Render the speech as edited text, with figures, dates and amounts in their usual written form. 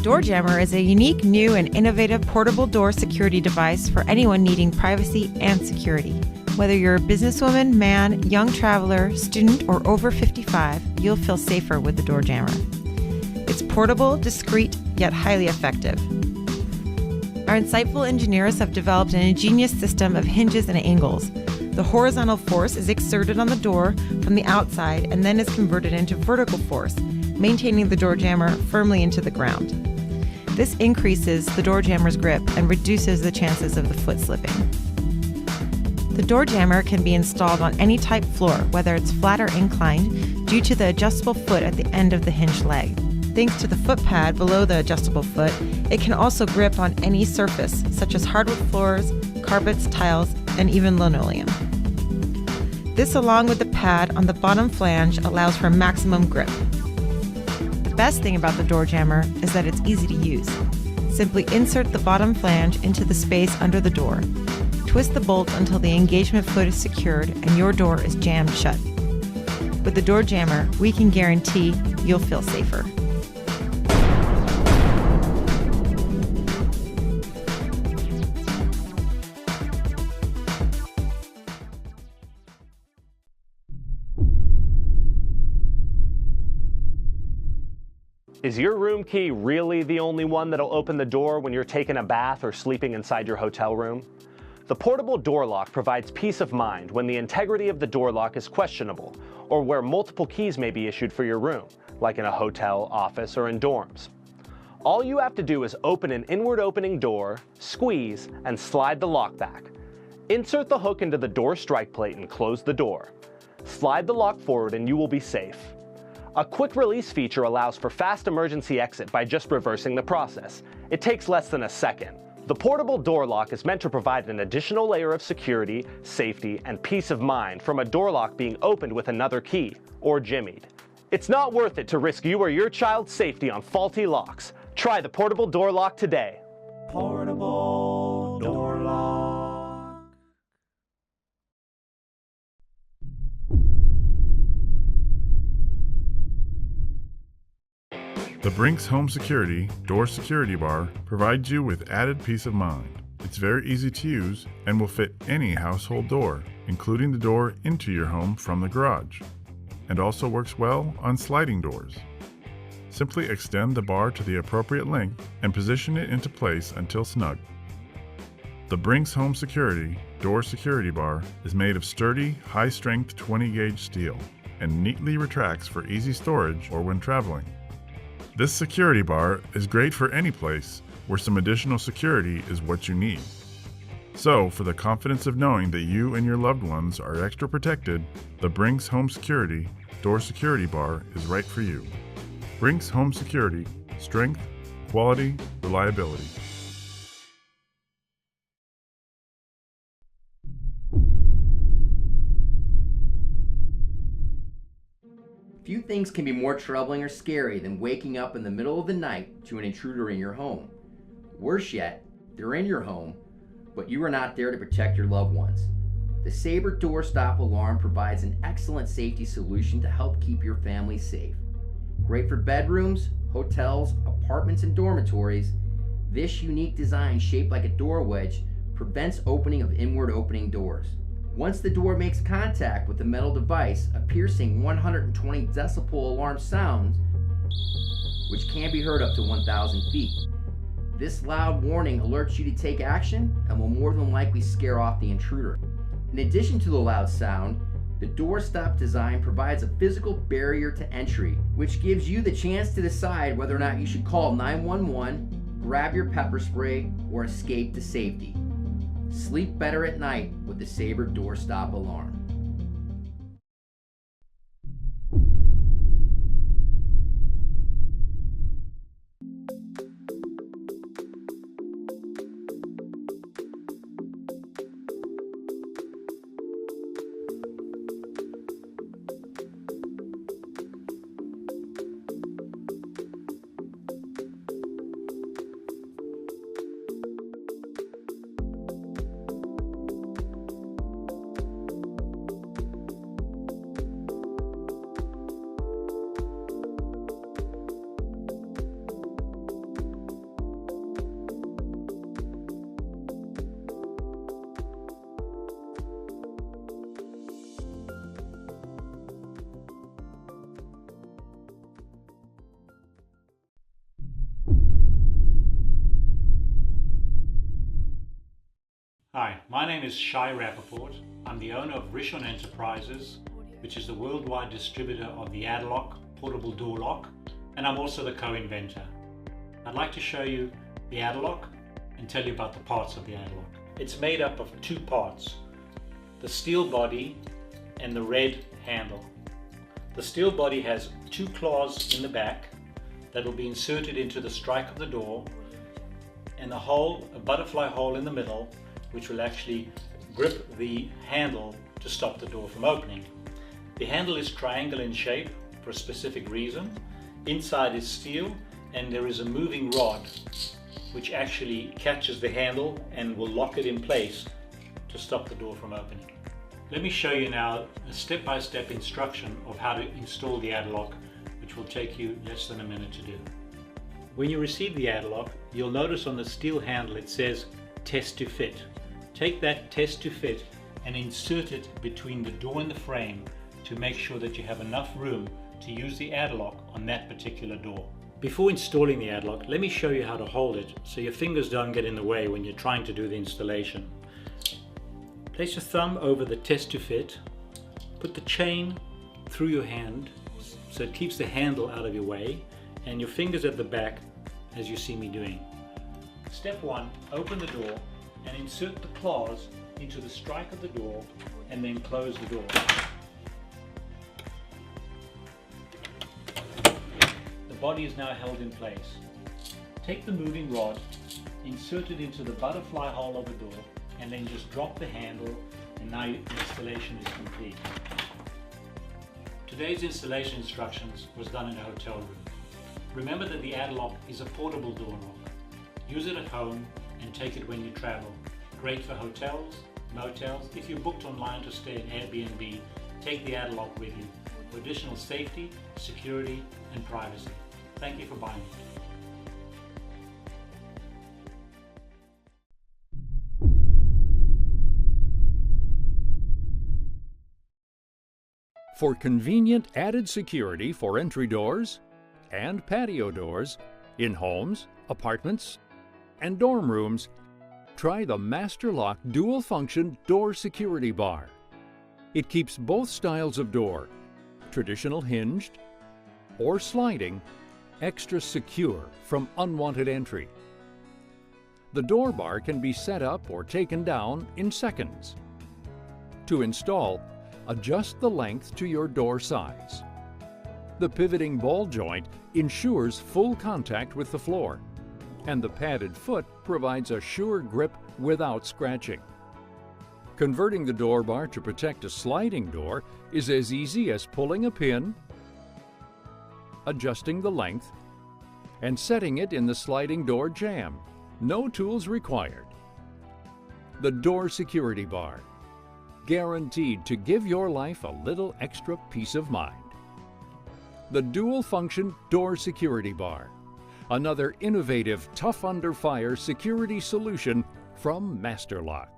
DoorJammer is a unique, new, and innovative portable door security device for anyone needing privacy and security. Whether you're a businesswoman, man, young traveler, student, or over 55, you'll feel safer with the DoorJammer. It's portable, discreet, yet highly effective. Our insightful engineers have developed an ingenious system of hinges and angles. The horizontal force is exerted on the door from the outside and then is converted into vertical force, maintaining the DoorJammer firmly into the ground. This increases the DoorJammer's grip and reduces the chances of the foot slipping. The DoorJammer can be installed on any type floor, whether it's flat or inclined, due to the adjustable foot at the end of the hinged leg. Thanks to the foot pad below the adjustable foot, it can also grip on any surface, such as hardwood floors, carpets, tiles, and even linoleum. This, along with the pad on the bottom flange, allows for maximum grip. The best thing about the DoorJammer is that it's easy to use. Simply insert the bottom flange into the space under the door. Twist the bolt until the engagement foot is secured and your door is jammed shut. With the DoorJammer, we can guarantee you'll feel safer. Is your room key really the only one that'll open the door when you're taking a bath or sleeping inside your hotel room? The portable door lock provides peace of mind when the integrity of the door lock is questionable, or where multiple keys may be issued for your room, like in a hotel, office, or in dorms. All you have to do is open an inward opening door, squeeze, and slide the lock back. Insert the hook into the door strike plate and close the door. Slide the lock forward and you will be safe. A quick release feature allows for fast emergency exit by just reversing the process. It takes less than a second. The portable door lock is meant to provide an additional layer of security, safety, and peace of mind from a door lock being opened with another key, or jimmied. It's not worth it to risk you or your child's safety on faulty locks. Try the portable door lock today. Portable door lock. The Brinks Home Security Door Security Bar provides you with added peace of mind. It's very easy to use and will fit any household door, including the door into your home from the garage, and also works well on sliding doors. Simply extend the bar to the appropriate length and position it into place until snug. The Brinks Home Security Door Security Bar is made of sturdy, high-strength 20-gauge steel and neatly retracts for easy storage or when traveling. This security bar is great for any place where some additional security is what you need. So, for the confidence of knowing that you and your loved ones are extra protected, the Brinks Home Security Door Security Bar is right for you. Brinks Home Security: strength, quality, reliability. Few things can be more troubling or scary than waking up in the middle of the night to an intruder in your home. Worse yet, they're in your home, but you are not there to protect your loved ones. The SABRE Door Stop Alarm provides an excellent safety solution to help keep your family safe. Great for bedrooms, hotels, apartments, and dormitories, this unique design shaped like a door wedge prevents opening of inward opening doors. Once the door makes contact with the metal device, a piercing 120 decibel alarm sounds, which can be heard up to 1,000 feet. This loud warning alerts you to take action and will more than likely scare off the intruder. In addition to the loud sound, the door stop design provides a physical barrier to entry, which gives you the chance to decide whether or not you should call 911, grab your pepper spray, or escape to safety. Sleep better at night with the SABRE Door Stop Alarm. My name is Shai Rappaport. I'm the owner of Rishon Enterprises, which is the worldwide distributor of the Addalock portable door lock, and I'm also the co-inventor. I'd like to show you the Addalock and tell you about the parts of the Addalock. It's made up of two parts, the steel body and the red handle. The steel body has two claws in the back that will be inserted into the strike of the door, and a butterfly hole in the middle, which will actually grip the handle to stop the door from opening. The handle is triangle in shape for a specific reason. Inside is steel, and there is a moving rod which actually catches the handle and will lock it in place to stop the door from opening. Let me show you now a step-by-step instruction of how to install the Addalock, which will take you less than a minute to do. When you receive the Addalock, you'll notice on the steel handle it says test to fit. Take that test to fit and insert it between the door and the frame to make sure that you have enough room to use the Addalock on that particular door. Before installing the Addalock, let me show you how to hold it so your fingers don't get in the way when you're trying to do the installation. Place your thumb over the test to fit, put the chain through your hand so it keeps the handle out of your way, and your fingers at the back as you see me doing. Step 1, open the door and insert the claws into the strike of the door and then close the door. The body is now held in place. Take the moving rod, insert it into the butterfly hole of the door, and then just drop the handle, and now your installation is complete. Today's installation instructions was done in a hotel room. Remember that the Addalock is a portable door lock. Use it at home and take it when you travel. Great for hotels, motels. If you booked online to stay at Airbnb, take the Addalock with you for additional safety, security, and privacy. Thank you for buying it. For convenient added security for entry doors and patio doors in homes, apartments, and dorm rooms, try the MasterLock dual function door security bar. It keeps both styles of door, traditional hinged or sliding, extra secure from unwanted entry. The door bar can be set up or taken down in seconds. To install, adjust the length to your door size. The pivoting ball joint ensures full contact with the floor, and the padded foot provides a sure grip without scratching. Converting the door bar to protect a sliding door is as easy as pulling a pin, adjusting the length, and setting it in the sliding door jamb. No tools required. The door security bar, guaranteed to give your life a little extra peace of mind. The dual function door security bar, another innovative tough under fire security solution from MasterLock.